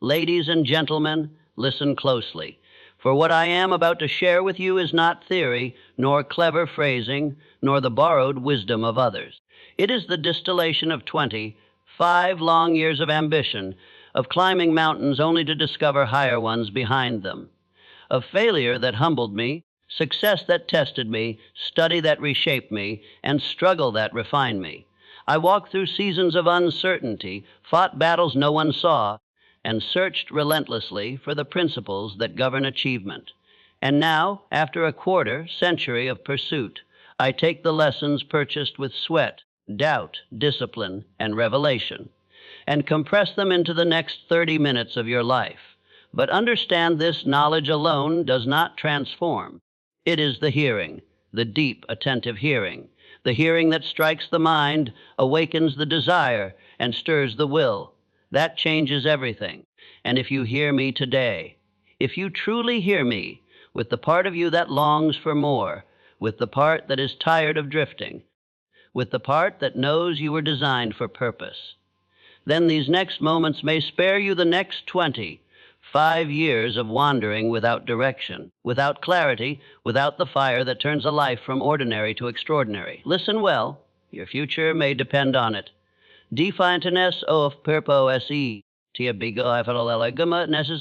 Ladies and gentlemen, listen closely, for what I am about to share with you is not theory, nor clever phrasing, nor the borrowed wisdom of others. It is the distillation of 25 long years of ambition, of climbing mountains only to discover higher ones behind them, of failure that humbled me, success that tested me, study that reshaped me, and struggle that refined me. I walked through seasons of uncertainty, fought battles no one saw, and searched relentlessly for the principles that govern achievement. And now, after a quarter century of pursuit, I take the lessons purchased with sweat, doubt, discipline, and revelation, and compress them into the next 30 minutes of your life. But understand, this knowledge alone does not transform. It is the hearing, the deep, attentive hearing, the hearing that strikes the mind, awakens the desire, and stirs the will. That changes everything. And if you hear me today, if you truly hear me, with the part of you that longs for more, with the part that is tired of drifting, with the part that knows you were designed for purpose, then these next moments may spare you the next 25 years of wandering without direction, without clarity, without the fire that turns a life from ordinary to extraordinary. Listen well, your future may depend on it. Defiantness of purpose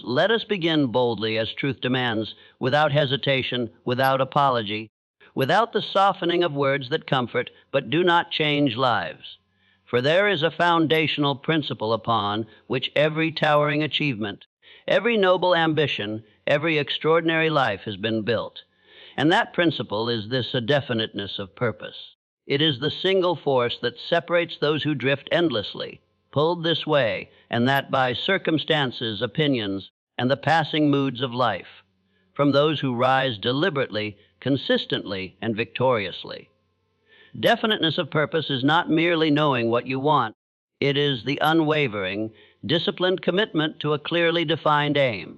let us begin boldly as truth demands, without hesitation, without apology, without the softening of words that comfort but do not change lives. For there is a foundational principle upon which every towering achievement, every noble ambition, every extraordinary life has been built. And that principle is this: a definiteness of purpose. It is the single force that separates those who drift endlessly, pulled this way and that by circumstances, opinions, and the passing moods of life, from those who rise deliberately, consistently, and victoriously. Definiteness of purpose is not merely knowing what you want. It is the unwavering, disciplined commitment to a clearly defined aim.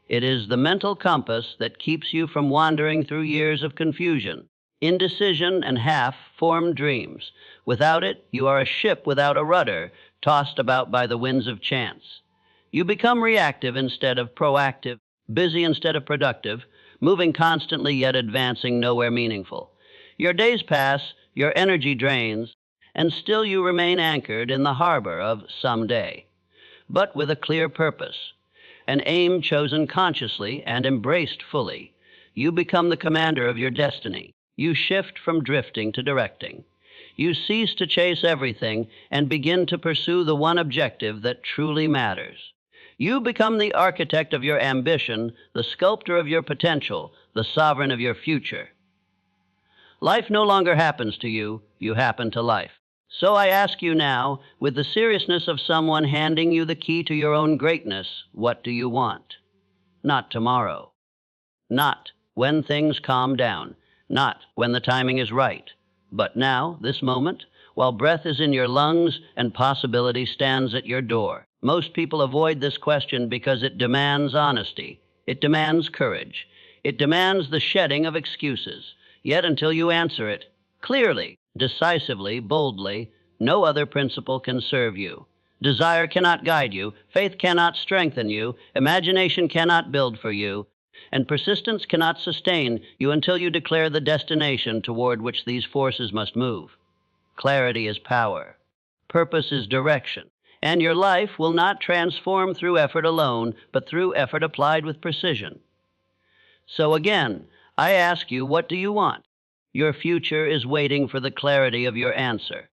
It is the mental compass that keeps you from wandering through years of confusion, indecision, and half-formed dreams. Without it, you are a ship without a rudder, tossed about by the winds of chance. You become reactive instead of proactive, busy instead of productive, moving constantly yet advancing nowhere meaningful. Your days pass, your energy drains, and still you remain anchored in the harbor of someday, but with a clear purpose, an aim chosen consciously and embraced fully. You become the commander of your destiny. You shift from drifting to directing. You cease to chase everything and begin to pursue the one objective that truly matters. You become the architect of your ambition, the sculptor of your potential, the sovereign of your future. Life no longer happens to you, you happen to life. So I ask you now, with the seriousness of someone handing you the key to your own greatness, what do you want? Not tomorrow. Not when things calm down. Not when the timing is right. But now, this moment, while breath is in your lungs and possibility stands at your door. Most people avoid this question because it demands honesty. It demands courage. It demands the shedding of excuses. Yet until you answer it clearly, decisively, boldly, no other principle can serve you. Desire cannot guide you. Faith cannot strengthen you. Imagination cannot build for you. And persistence cannot sustain you until you declare the destination toward which these forces must move. Clarity is power. Purpose is direction. And your life will not transform through effort alone, but through effort applied with precision. So again, I ask you, what do you want? Your future is waiting for the clarity of your answer.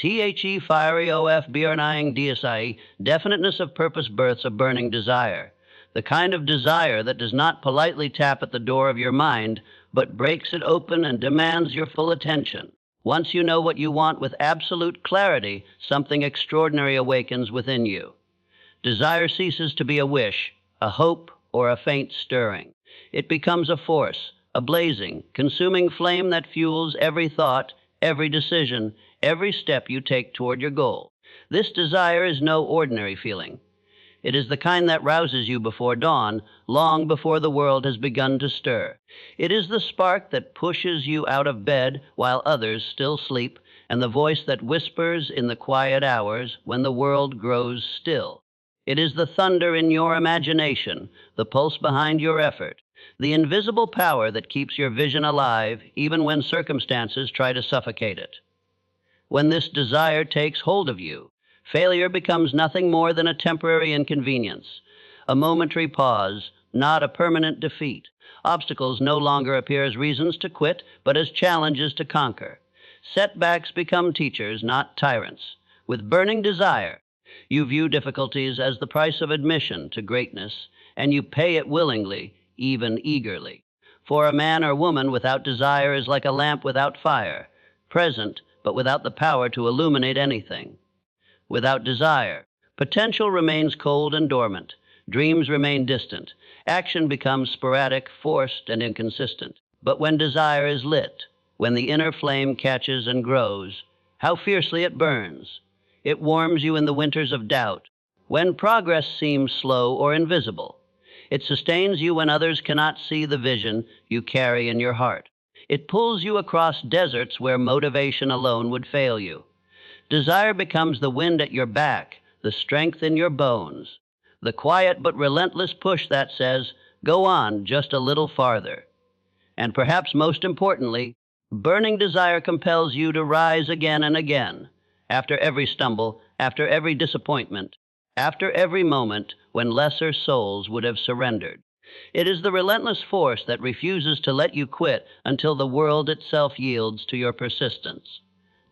The fiery of burning DSI, definiteness of purpose births a burning desire. The kind of desire that does not politely tap at the door of your mind, but breaks it open and demands your full attention. Once you know what you want with absolute clarity, something extraordinary awakens within you. Desire ceases to be a wish, a hope, or a faint stirring. It becomes a force, a blazing, consuming flame that fuels every thought, every decision, every step you take toward your goal. This desire is no ordinary feeling. It is the kind that rouses you before dawn, long before the world has begun to stir. It is the spark that pushes you out of bed while others still sleep, and the voice that whispers in the quiet hours when the world grows still. It is the thunder in your imagination, the pulse behind your effort, the invisible power that keeps your vision alive even when circumstances try to suffocate it. When this desire takes hold of you, failure becomes nothing more than a temporary inconvenience, a momentary pause, not a permanent defeat. Obstacles no longer appear as reasons to quit, but as challenges to conquer. Setbacks become teachers, not tyrants. With burning desire, you view difficulties as the price of admission to greatness, and you pay it willingly, even eagerly. For a man or woman without desire is like a lamp without fire, present but without the power to illuminate anything. Without desire, potential remains cold and dormant, dreams remain distant, action becomes sporadic, forced, and inconsistent. But when desire is lit, when the inner flame catches and grows, how fiercely it burns! It warms you in the winters of doubt, when progress seems slow or invisible. It sustains you when others cannot see the vision you carry in your heart. It pulls you across deserts where motivation alone would fail you. Desire becomes the wind at your back, the strength in your bones, the quiet but relentless push that says, "Go on just a little farther." And perhaps most importantly, burning desire compels you to rise again and again, after every stumble, after every disappointment, after every moment when lesser souls would have surrendered. It is the relentless force that refuses to let you quit until the world itself yields to your persistence.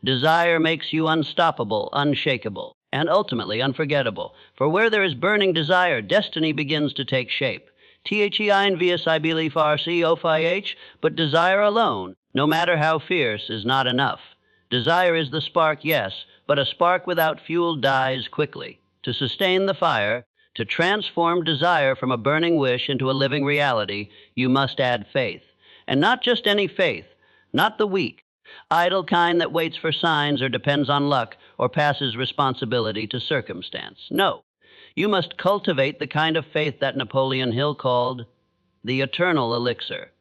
Desire makes you unstoppable, unshakable, and ultimately unforgettable. For where there is burning desire, destiny begins to take shape. THEINVSIBLIFRCOFIH, but desire alone, no matter how fierce, is not enough. Desire is the spark, yes, but a spark without fuel dies quickly. To sustain the fire, to transform desire from a burning wish into a living reality, you must add faith. And not just any faith, not the weak, idle kind that waits for signs or depends on luck or passes responsibility to circumstance. No, you must cultivate the kind of faith that Napoleon Hill called the eternal elixir,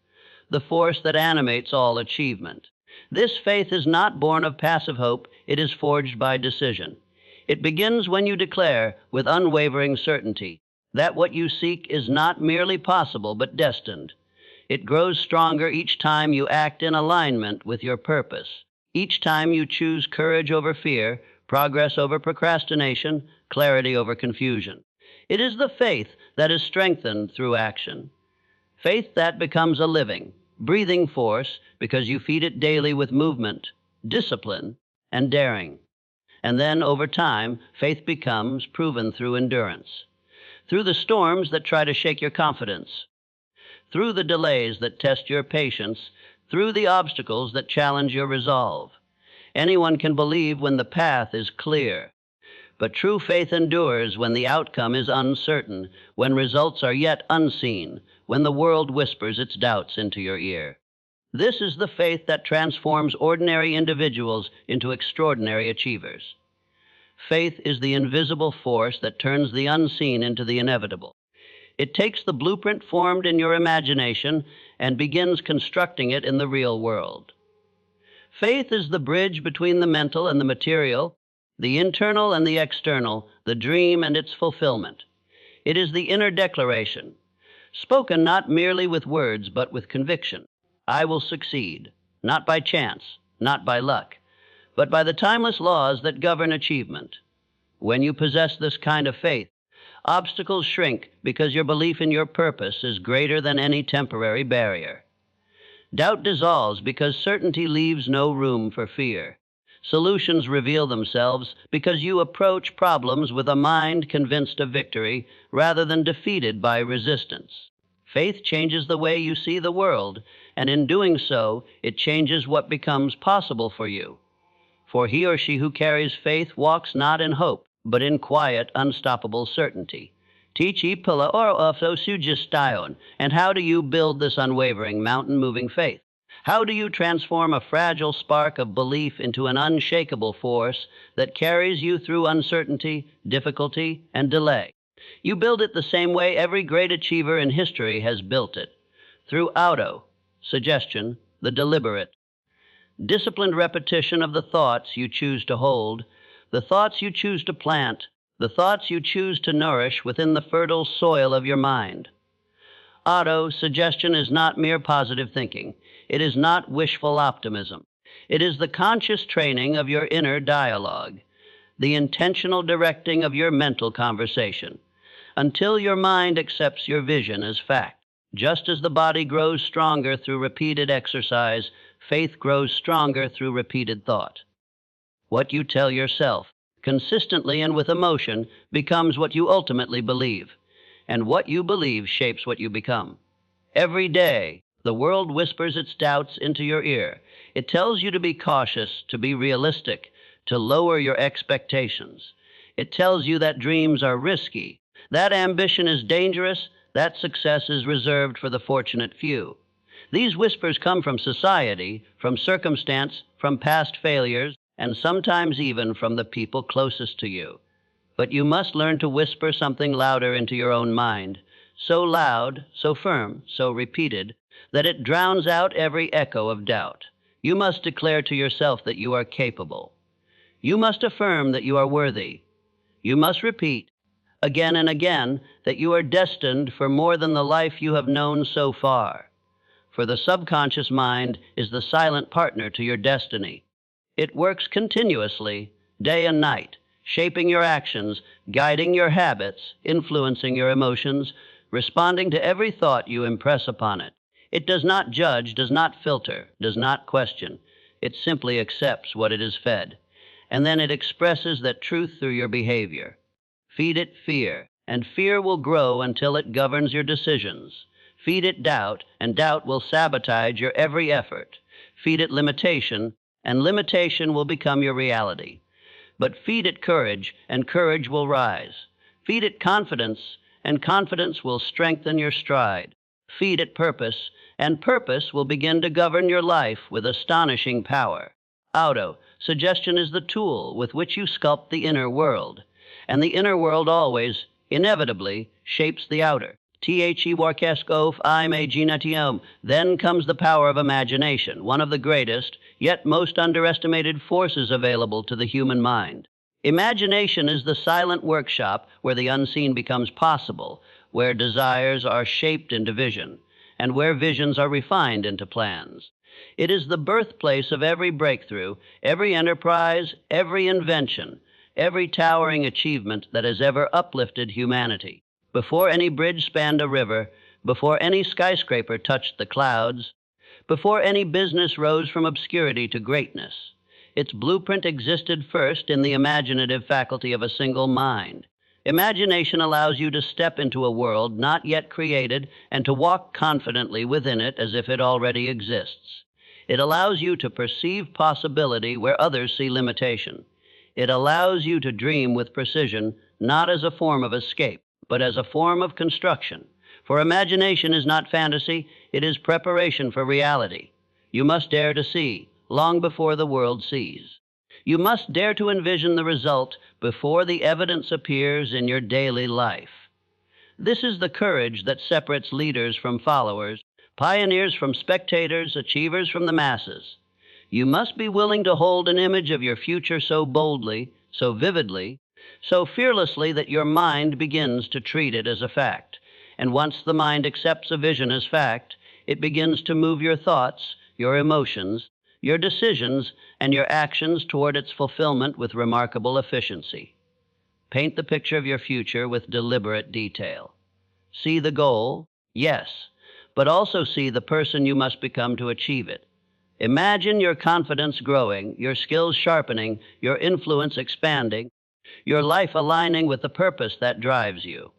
the force that animates all achievement. This faith is not born of passive hope, it is forged by decision. It begins when you declare, with unwavering certainty, that what you seek is not merely possible but destined. It grows stronger each time you act in alignment with your purpose, each time you choose courage over fear, progress over procrastination, clarity over confusion. It is the faith that is strengthened through action, faith that becomes a living, breathing force because you feed it daily with movement, discipline, and daring. And then, over time, faith becomes proven through endurance, through the storms that try to shake your confidence, through the delays that test your patience, through the obstacles that challenge your resolve. Anyone can believe when the path is clear, but true faith endures when the outcome is uncertain, when results are yet unseen, when the world whispers its doubts into your ear. This is the faith that transforms ordinary individuals into extraordinary achievers. Faith is the invisible force that turns the unseen into the inevitable. It takes the blueprint formed in your imagination and begins constructing it in the real world. Faith is the bridge between the mental and the material, the internal and the external, the dream and its fulfillment. It is the inner declaration, spoken not merely with words but with conviction. I will succeed, not by chance, not by luck, but by the timeless laws that govern achievement. When you possess this kind of faith, obstacles shrink because your belief in your purpose is greater than any temporary barrier. Doubt dissolves because certainty leaves no room for fear. Solutions reveal themselves because you approach problems with a mind convinced of victory rather than defeated by resistance. Faith changes the way you see the world, and in doing so, it changes what becomes possible for you. For he or she who carries faith walks not in hope, but in quiet, unstoppable certainty. Tichi pilla or ofo sugistayon. And how do you build this unwavering, mountain-moving faith? How do you transform a fragile spark of belief into an unshakable force that carries you through uncertainty, difficulty, and delay? You build it the same way every great achiever in history has built it, through auto, suggestion, the deliberate, disciplined repetition of the thoughts you choose to hold, the thoughts you choose to plant, the thoughts you choose to nourish within the fertile soil of your mind. Auto-suggestion is not mere positive thinking. It is not wishful optimism. It is the conscious training of your inner dialogue, the intentional directing of your mental conversation, until your mind accepts your vision as fact. Just as the body grows stronger through repeated exercise, faith grows stronger through repeated thought. What you tell yourself, consistently and with emotion, becomes what you ultimately believe, and what you believe shapes what you become. Every day, the world whispers its doubts into your ear. It tells you to be cautious, to be realistic, to lower your expectations. It tells you that dreams are risky, that ambition is dangerous, that success is reserved for the fortunate few. These whispers come from society, from circumstance, from past failures, and sometimes even from the people closest to you. But you must learn to whisper something louder into your own mind, so loud, so firm, so repeated, that it drowns out every echo of doubt. You must declare to yourself that you are capable. You must affirm that you are worthy. You must repeat, again and again, that you are destined for more than the life you have known so far. For the subconscious mind is the silent partner to your destiny. It works continuously, day and night, shaping your actions, guiding your habits, influencing your emotions, responding to every thought you impress upon it. It does not judge, does not filter, does not question. It simply accepts what it is fed, and then it expresses that truth through your behavior. Feed it fear, and fear will grow until it governs your decisions. Feed it doubt, and doubt will sabotage your every effort. Feed it limitation, and limitation will become your reality. But feed it courage, and courage will rise. Feed it confidence, and confidence will strengthen your stride. Feed it purpose, and purpose will begin to govern your life with astonishing power. Auto-suggestion is the tool with which you sculpt the inner world, and the inner world always, inevitably, shapes the outer. Then comes the power of imagination, one of the greatest, yet most underestimated forces available to the human mind. Imagination is the silent workshop where the unseen becomes possible, where desires are shaped into vision, and where visions are refined into plans. It is the birthplace of every breakthrough, every enterprise, every invention, every towering achievement that has ever uplifted humanity. Before any bridge spanned a river, before any skyscraper touched the clouds, before any business rose from obscurity to greatness, its blueprint existed first in the imaginative faculty of a single mind. Imagination allows you to step into a world not yet created and to walk confidently within it as if it already exists. It allows you to perceive possibility where others see limitation. It allows you to dream with precision, not as a form of escape, but as a form of construction. For imagination is not fantasy, it is preparation for reality. You must dare to see, long before the world sees. You must dare to envision the result before the evidence appears in your daily life. This is the courage that separates leaders from followers, pioneers from spectators, achievers from the masses. You must be willing to hold an image of your future so boldly, so vividly, so fearlessly that your mind begins to treat it as a fact. And once the mind accepts a vision as fact, it begins to move your thoughts, your emotions, your decisions, and your actions toward its fulfillment with remarkable efficiency. Paint the picture of your future with deliberate detail. See the goal, yes, but also see the person you must become to achieve it. Imagine your confidence growing, your skills sharpening, your influence expanding, your life aligning with the purpose that drives you.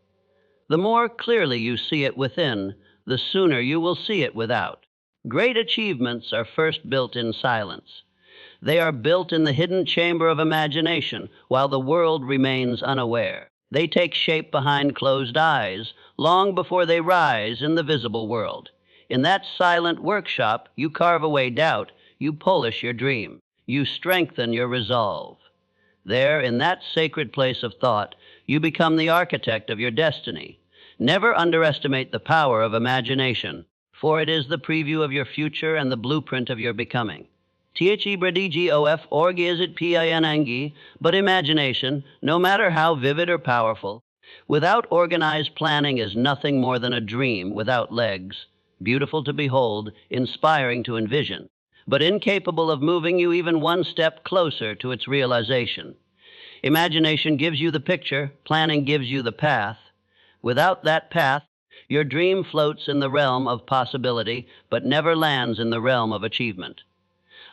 The more clearly you see it within, the sooner you will see it without. Great achievements are first built in silence. They are built in the hidden chamber of imagination while the world remains unaware. They take shape behind closed eyes, long before they rise in the visible world. In that silent workshop, you carve away doubt, you polish your dream, you strengthen your resolve. There, in that sacred place of thought, you become the architect of your destiny. Never underestimate the power of imagination, for it is the preview of your future and the blueprint of your becoming. THEBRDGOF orgazit PINNG, but imagination, no matter how vivid or powerful, without organized planning is nothing more than a dream without legs, beautiful to behold, inspiring to envision, but incapable of moving you even one step closer to its realization. Imagination gives you the picture, planning gives you the path. Without that path, your dream floats in the realm of possibility, but never lands in the realm of achievement.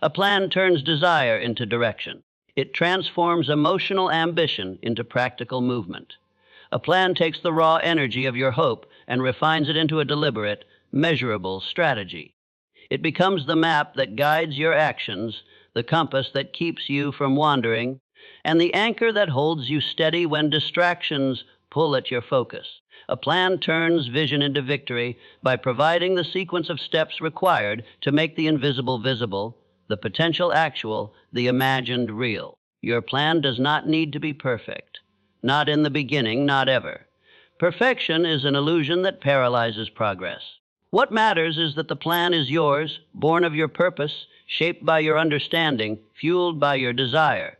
A plan turns desire into direction. It transforms emotional ambition into practical movement. A plan takes the raw energy of your hope and refines it into a deliberate, measurable strategy. It becomes the map that guides your actions, the compass that keeps you from wandering, and the anchor that holds you steady when distractions pull at your focus. A plan turns vision into victory by providing the sequence of steps required to make the invisible visible, the potential actual, the imagined real. Your plan does not need to be perfect. Not in the beginning, not ever. Perfection is an illusion that paralyzes progress. What matters is that the plan is yours, born of your purpose, shaped by your understanding, fueled by your desire.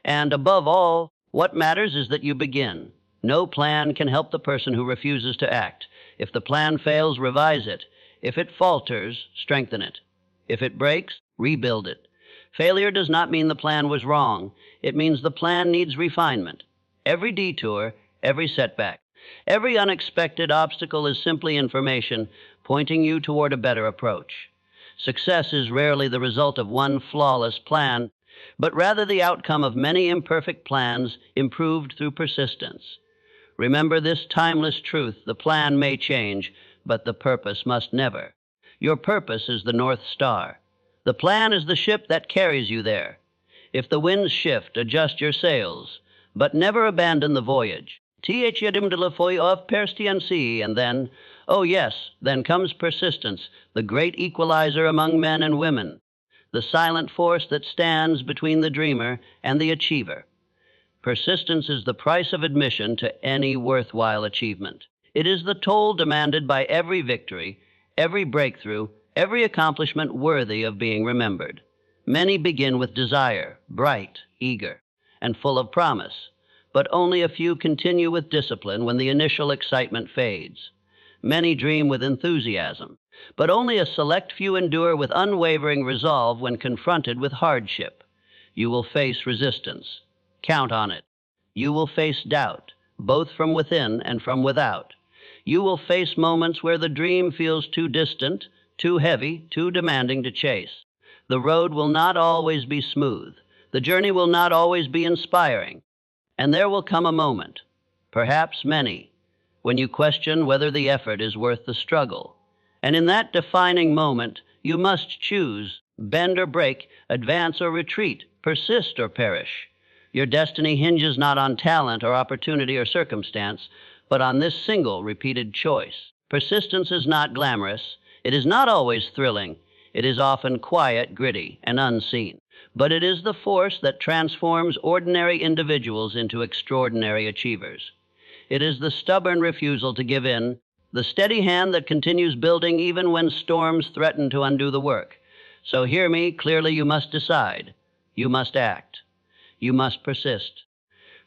And above all, what matters is that you begin. No plan can help the person who refuses to act. If the plan fails, revise it. If it falters, strengthen it. If it breaks, rebuild it. Failure does not mean the plan was wrong. It means the plan needs refinement. Every detour, every setback, every unexpected obstacle is simply information pointing you toward a better approach. Success is rarely the result of one flawless plan, but rather the outcome of many imperfect plans improved through persistence. Remember this timeless truth: the plan may change, but the purpose must never. Your purpose is the North Star. The plan is the ship that carries you there. If the winds shift, adjust your sails, but never abandon the voyage. And then, oh yes, then comes persistence, the great equalizer among men and women, the silent force that stands between the dreamer and the achiever. Persistence is the price of admission to any worthwhile achievement. It is the toll demanded by every victory, every breakthrough, every accomplishment worthy of being remembered. Many begin with desire, bright, eager, and full of promise, but only a few continue with discipline when the initial excitement fades. Many dream with enthusiasm, but only a select few endure with unwavering resolve when confronted with hardship. You will face resistance. Count on it. You will face doubt, both from within and from without. You will face moments where the dream feels too distant, too heavy, too demanding to chase. The road will not always be smooth. The journey will not always be inspiring. And there will come a moment, perhaps many, when you question whether the effort is worth the struggle. And in that defining moment, you must choose: bend or break, advance or retreat, persist or perish. Your destiny hinges not on talent or opportunity or circumstance, but on this single repeated choice. Persistence is not glamorous. It is not always thrilling. It is often quiet, gritty, and unseen. But it is the force that transforms ordinary individuals into extraordinary achievers. It is the stubborn refusal to give in, the steady hand that continues building even when storms threaten to undo the work. So hear me clearly: you must decide. You must act. You must persist.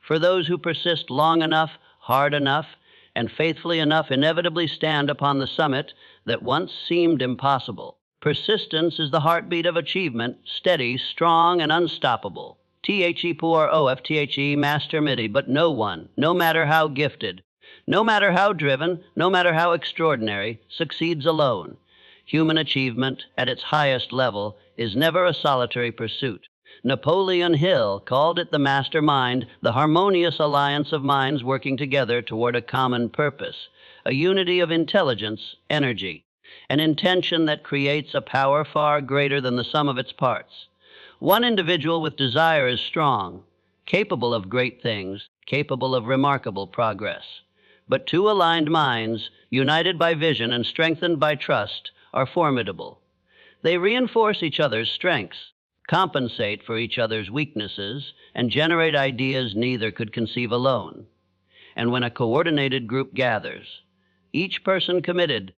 For those who persist long enough, hard enough, and faithfully enough inevitably stand upon the summit that once seemed impossible. Persistence is the heartbeat of achievement, steady, strong, and unstoppable. THEPROFTHE master MIDI, but no one, no matter how gifted, no matter how driven, no matter how extraordinary, succeeds alone. Human achievement at its highest level is never a solitary pursuit. Napoleon Hill called it the mastermind, the harmonious alliance of minds working together toward a common purpose, a unity of intelligence, energy, an intention that creates a power far greater than the sum of its parts. One individual with desire is strong, capable of great things, capable of remarkable progress. But two aligned minds, united by vision and strengthened by trust, are formidable. They reinforce each other's strengths, compensate for each other's weaknesses, and generate ideas neither could conceive alone. And when a coordinated group gathers, each person committed,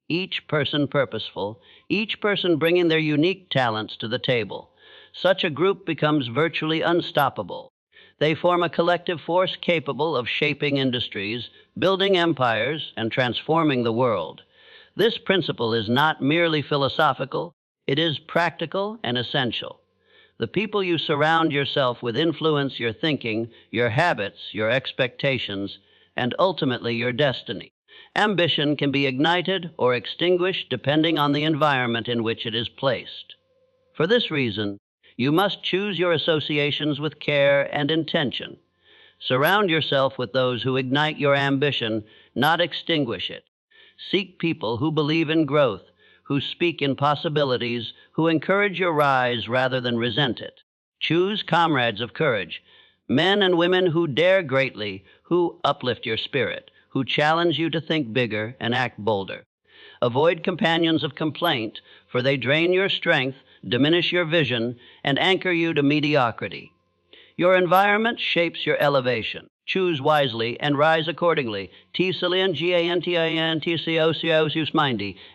each person purposeful, each person bringing their unique talents to the table, Such a group becomes virtually unstoppable. They form a collective force capable of shaping industries, building empires, and transforming the world. This principle is not merely philosophical, it is practical and essential. The people you surround yourself with influence your thinking, your habits, your expectations, and ultimately your destiny. Ambition can be ignited or extinguished depending on the environment in which it is placed. For this reason, you must choose your associations with care and intention. Surround yourself with those who ignite your ambition, not extinguish it. Seek people who believe in growth, who speak in possibilities, who encourage your rise rather than resent it. Choose comrades of courage, men and women who dare greatly, who uplift your spirit, who challenge you to think bigger and act bolder. Avoid companions of complaint, for they drain your strength, diminish your vision, and anchor you to mediocrity. Your environment shapes your elevation. Choose wisely and rise accordingly.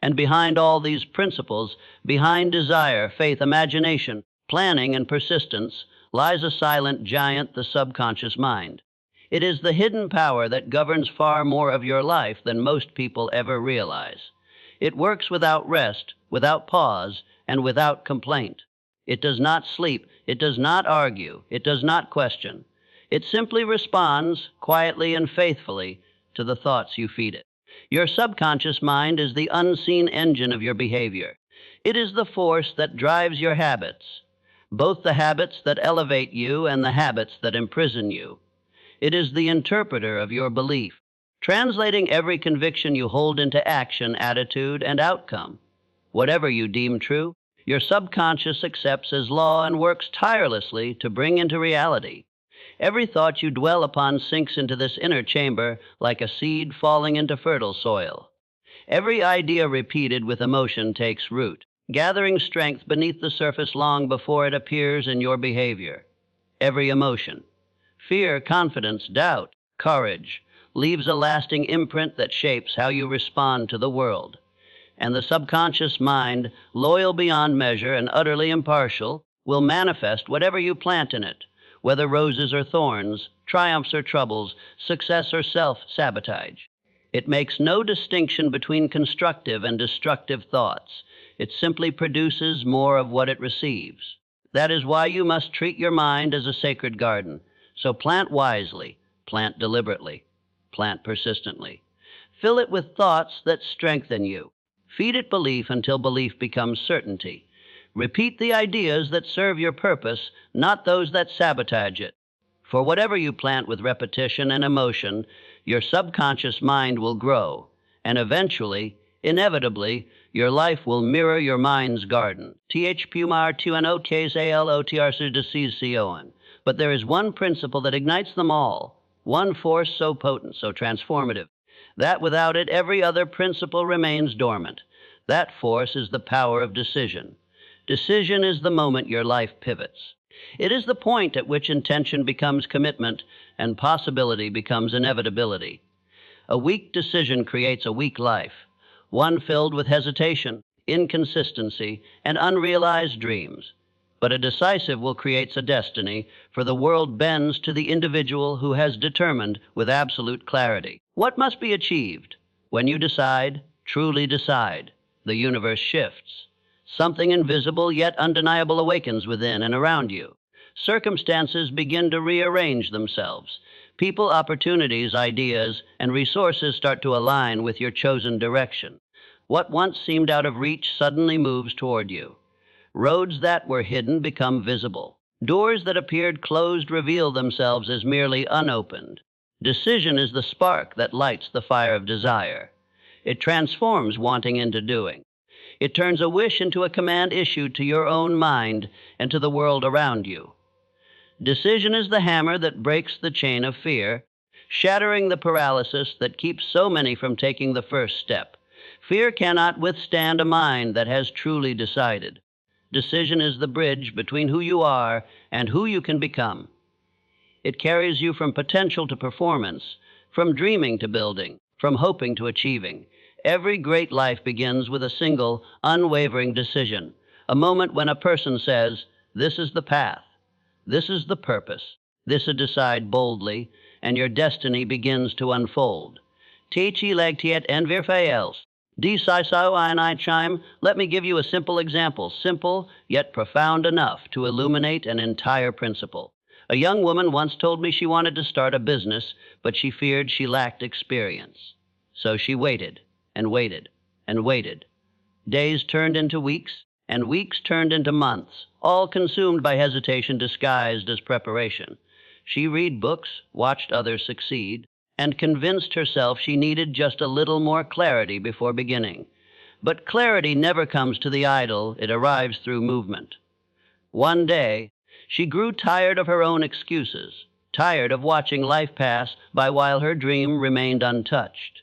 And behind all these principles, behind desire, faith, imagination, planning, and persistence, lies a silent giant, the subconscious mind. It is the hidden power that governs far more of your life than most people ever realize. It works without rest, without pause, and without complaint. It does not sleep, it does not argue, it does not question. It simply responds, quietly and faithfully, to the thoughts you feed it. Your subconscious mind is the unseen engine of your behavior. It is the force that drives your habits, both the habits that elevate you and the habits that imprison you. It is the interpreter of your belief, translating every conviction you hold into action, attitude, and outcome. Whatever you deem true, your subconscious accepts as law and works tirelessly to bring into reality. Every thought you dwell upon sinks into this inner chamber like a seed falling into fertile soil. Every idea repeated with emotion takes root, gathering strength beneath the surface long before it appears in your behavior. Every emotion, fear, confidence, doubt, courage, leaves a lasting imprint that shapes how you respond to the world. And the subconscious mind, loyal beyond measure and utterly impartial, will manifest whatever you plant in it, whether roses or thorns, triumphs or troubles, success or self-sabotage. It makes no distinction between constructive and destructive thoughts. It simply produces more of what it receives. That is why you must treat your mind as a sacred garden. So plant wisely, plant deliberately, plant persistently. Fill it with thoughts that strengthen you. Feed it belief until belief becomes certainty. Repeat the ideas that serve your purpose, not those that sabotage it. For whatever you plant with repetition and emotion, your subconscious mind will grow, and eventually, inevitably, your life will mirror your mind's garden. But there is one principle that ignites them all, one force so potent, so transformative, that without it every other principle remains dormant. That force is the power of decision. Decision is the moment your life pivots. It is the point at which intention becomes commitment and possibility becomes inevitability. A weak decision creates a weak life, one filled with hesitation, inconsistency, and unrealized dreams. But a decisive will creates a destiny, for the world bends to the individual who has determined with absolute clarity. What must be achieved? When you decide, truly decide, the universe shifts. Something invisible yet undeniable awakens within and around you. Circumstances begin to rearrange themselves. People, opportunities, ideas, and resources start to align with your chosen direction. What once seemed out of reach suddenly moves toward you. Roads that were hidden become visible. Doors that appeared closed reveal themselves as merely unopened. Decision is the spark that lights the fire of desire. It transforms wanting into doing. It turns a wish into a command issued to your own mind and to the world around you. Decision is the hammer that breaks the chain of fear, shattering the paralysis that keeps so many from taking the first step. Fear cannot withstand a mind that has truly decided. Decision is the bridge between who you are and who you can become. It carries you from potential to performance, from dreaming to building, from hoping to achieving. Every great life begins with a single, unwavering decision, a moment when a person says, This is the path. This is the purpose. This decide boldly, and your destiny begins to unfold. Tici legtiet en virfaels. Deciso ein chime. Let me give you a simple example, simple yet profound enough to illuminate an entire principle. A young woman once told me she wanted to start a business, but she feared she lacked experience. So she waited and waited and waited. Days turned into weeks, and weeks turned into months, all consumed by hesitation disguised as preparation. She read books, watched others succeed, and convinced herself she needed just a little more clarity before beginning. But clarity never comes to the idle, it arrives through movement. One day, she grew tired of her own excuses, tired of watching life pass by while her dream remained untouched.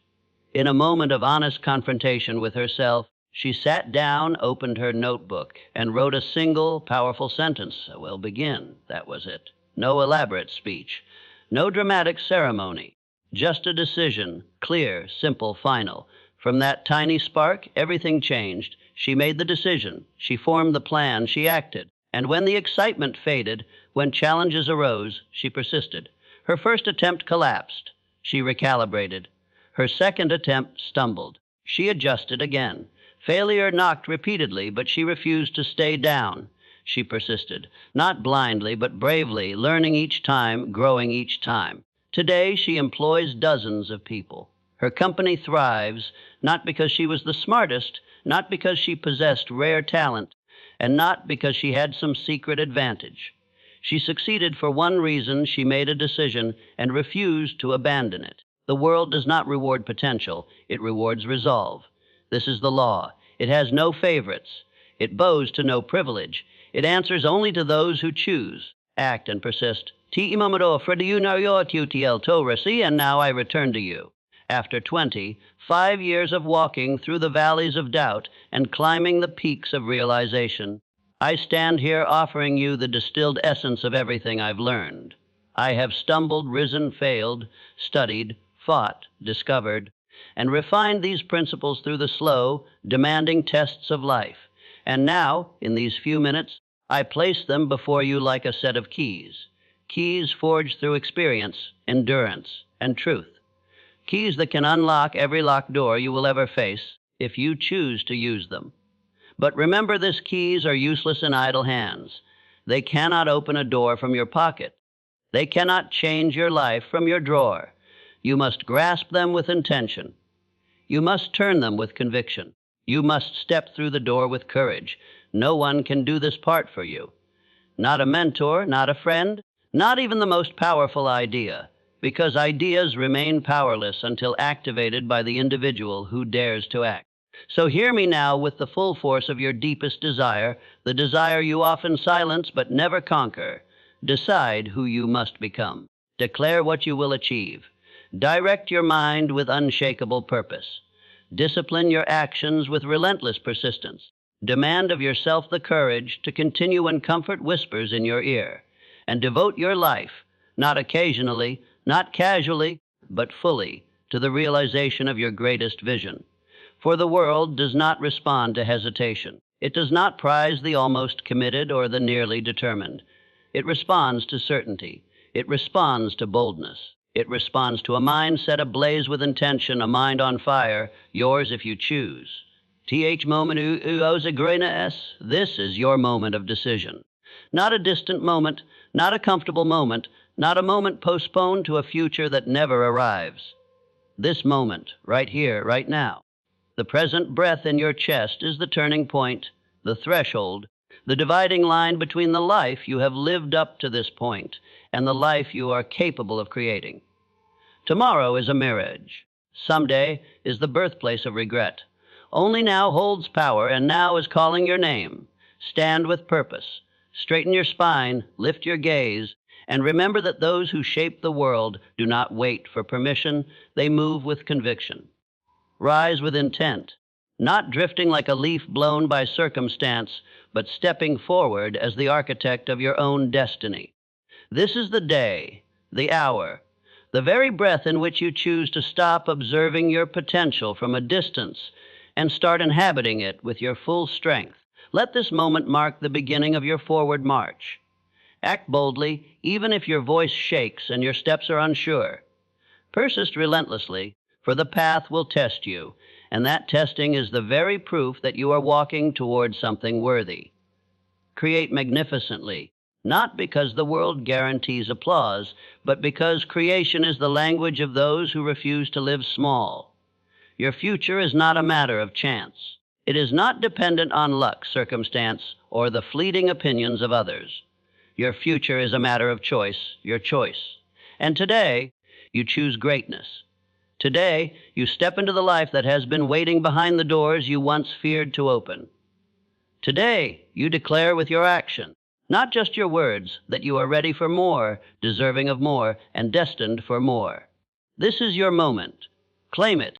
In a moment of honest confrontation with herself, she sat down, opened her notebook, and wrote a single, powerful sentence. "We'll begin." That was it. No elaborate speech, no dramatic ceremony, just a decision, clear, simple, final. From that tiny spark, everything changed. She made the decision, she formed the plan, she acted. And when the excitement faded, when challenges arose, she persisted. Her first attempt collapsed. She recalibrated. Her second attempt stumbled. She adjusted again. Failure knocked repeatedly, but she refused to stay down. She persisted, not blindly, but bravely, learning each time, growing each time. Today, she employs dozens of people. Her company thrives, not because she was the smartest, not because she possessed rare talent, and not because she had some secret advantage. She succeeded for one reason: she made a decision and refused to abandon it. The world does not reward potential, it rewards resolve. This is the law. It has no favorites. It bows to no privilege. It answers only to those who choose, act, and persist. And now I return to you. After 25 years of walking through the valleys of doubt and climbing the peaks of realization, I stand here offering you the distilled essence of everything I've learned. I have stumbled, risen, failed, studied, fought, discovered, and refined these principles through the slow, demanding tests of life. And now, in these few minutes, I place them before you like a set of keys. Keys forged through experience, endurance, and truth. Keys that can unlock every locked door you will ever face if you choose to use them. But remember, these keys are useless in idle hands. They cannot open a door from your pocket. They cannot change your life from your drawer. You must grasp them with intention. You must turn them with conviction. You must step through the door with courage. No one can do this part for you. Not a mentor, not a friend, not even the most powerful idea, because ideas remain powerless until activated by the individual who dares to act. So hear me now with the full force of your deepest desire, the desire you often silence but never conquer. Decide who you must become. Declare what you will achieve. Direct your mind with unshakable purpose. Discipline your actions with relentless persistence. Demand of yourself the courage to continue when comfort whispers in your ear. And devote your life, not occasionally, not casually, but fully, to the realization of your greatest vision. For the world does not respond to hesitation. It does not prize the almost committed or the nearly determined. It responds to certainty. It responds to boldness. It responds to a mind set ablaze with intention, a mind on fire, yours if you choose. Moment this is your moment of decision. Not a distant moment, not a comfortable moment, not a moment postponed to a future that never arrives. This moment, right here, right now. The present breath in your chest is the turning point, the threshold, the dividing line between the life you have lived up to this point and the life you are capable of creating. Tomorrow is a mirage. Someday is the birthplace of regret. Only now holds power, and now is calling your name. Stand with purpose. Straighten your spine, lift your gaze, and remember that those who shape the world do not wait for permission, they move with conviction. Rise with intent, not drifting like a leaf blown by circumstance, but stepping forward as the architect of your own destiny. This is the day, the hour, the very breath in which you choose to stop observing your potential from a distance and start inhabiting it with your full strength. Let this moment mark the beginning of your forward march. Act boldly, even if your voice shakes and your steps are unsure. Persist relentlessly, for the path will test you, and that testing is the very proof that you are walking toward something worthy. Create magnificently, not because the world guarantees applause, but because creation is the language of those who refuse to live small. Your future is not a matter of chance. It is not dependent on luck, circumstance, or the fleeting opinions of others. Your future is a matter of choice, your choice. And today, you choose greatness. Today, you step into the life that has been waiting behind the doors you once feared to open. Today, you declare with your action, not just your words, that you are ready for more, deserving of more, and destined for more. This is your moment. Claim it.